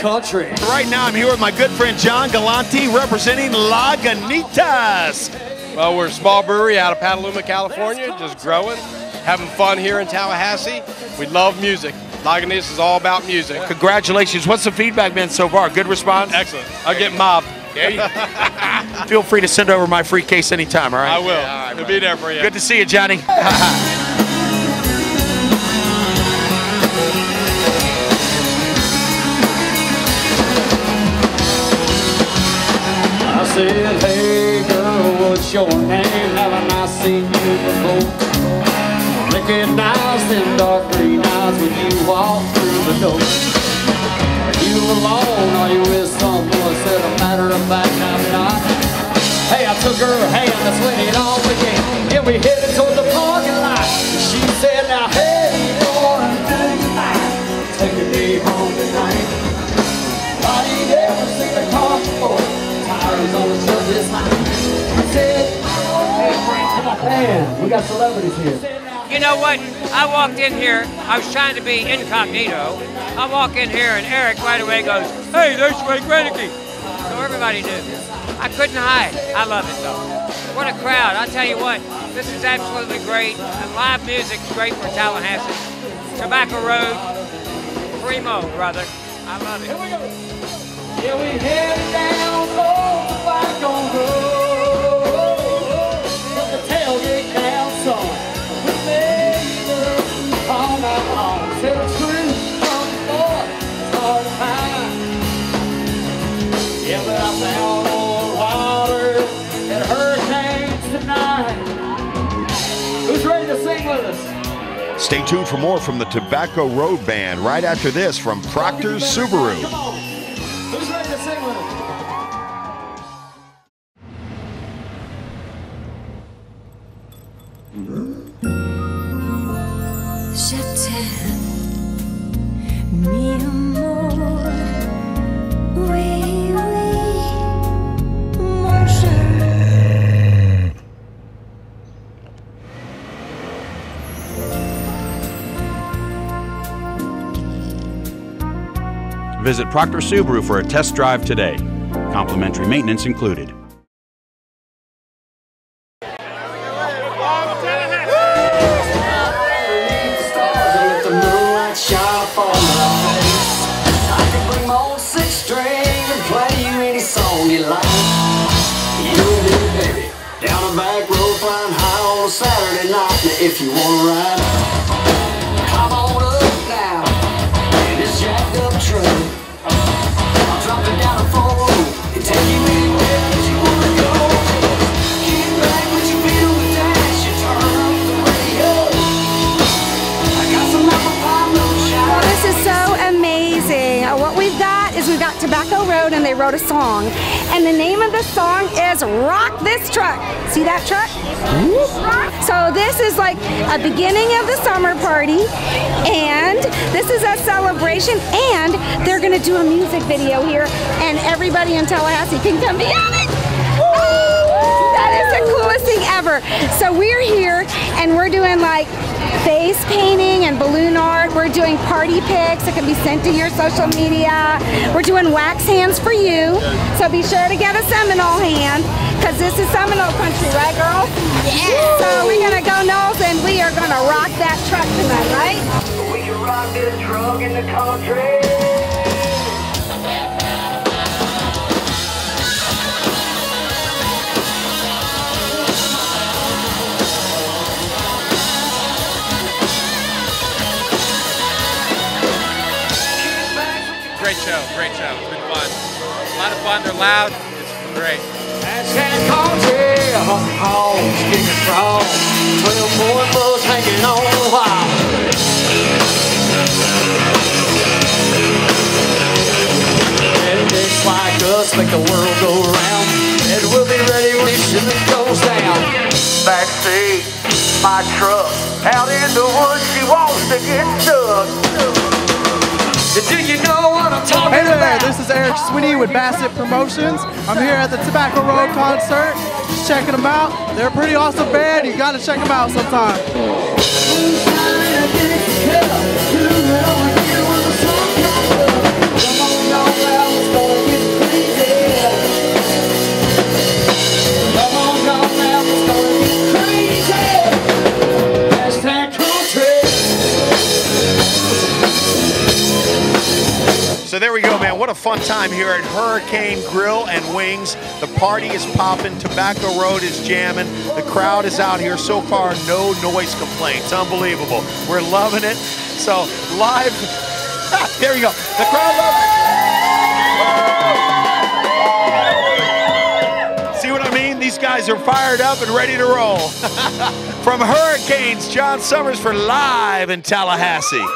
country. Right now I'm here with my good friend John Galante representing Lagunitas. Well, we're a small brewery out of Petaluma, California, just growing, having fun here in Tallahassee. We love music. Lagunitas is all about music. Congratulations. What's the feedback been so far? Good response? Excellent. I'll get mobbed. Feel free to send over my free case anytime, all right? I will. Yeah, It'll be there for you. Good to see you, Johnny. I said, hey girl, what's your name? Haven't I seen you before? Recognize them dark green eyes when you walk through the door. Are you alone? Are you with someone? Said a matter of fact, I'm not. Hey, I took her hand, that's when it all began. Yeah, we headed toward the parking lot. She said, now hey, you wanna do tonight? Take a day home tonight. Body ever seen a car before? Tires on the truck this night. I said, hey friend, come on, man, we got celebrities here. You know what? I walked in here, I was trying to be incognito. I walk in here and Eric right away goes, hey, there's Ray Grenicky. So everybody knew. I couldn't hide. I love it though. What a crowd. I'll tell you what, this is absolutely great. And live music's great for Tallahassee. Tobacco Road, primo, brother. I love it. Here we go. Yeah, we headed down Old Tobacco Road. From the tailgate down song. With neighbors on our lawn. Said a tree from the north, it's hard to find. Yeah, but I found old water and hurricanes tonight. Who's ready to sing with us? Stay tuned for more from the Tobacco Road Band right after this from Proctor's Subaru. Come on. Who's ready to sing with us? Je t'aime, mi amour. Oui, oui, mon cœur. Visit Proctor Subaru for a test drive today. Complimentary maintenance included. Saturday night, if you wanna ride, come on up now in this jacked up truck. I'll drop it down the floor and take you anywhere that you wanna go. Get back when you feel the dash, you turn up the radio. I got some apple pie moonshine. Well, this is so amazing. What we've got is we've got Tobacco Road, and they wrote a song, and the name of the song is Rock This Truck. See that truck? So this is like a beginning of the summer party, and this is a celebration, and they're gonna do a music video here, and everybody in Tallahassee can come be on it. That is the coolest thing ever. So we're here, and we're doing like face painting and balloon art. We're doing party pics that can be sent to your social media. We're doing wax hands for you. So be sure to get a Seminole hand, because this is Seminole country, right girls? Yeah. So we're gonna go Knowles, and we are gonna rock that truck tonight, right? We can rock this truck in the country. Great show, great show. It's been fun. A lot of fun, they're loud, it's great. That's that country, hogs, kicking strong. 12 boy bus hanging on the wire. Rednecks like us make the world go round, and we'll be ready when shit goes down. Backseat, my truck, out in the woods, she wants to get stuck. Do you know what I'm talking Hey there, about? this is Eric Sweeney with Bassett Promotions. I'm here at the Tobacco Road concert, just checking them out. They're a pretty awesome band, you gotta check them out sometime. Come on, there we go, man. What a fun time here at Hurricane Grill and Wings. The party is popping. Tobacco Road is jamming. The crowd is out here. So far, no noise complaints. Unbelievable. We're loving it. So, live. There you go. The crowd loves it. See what I mean? These guys are fired up and ready to roll. From Hurricanes, John Summers for Live in Tallahassee.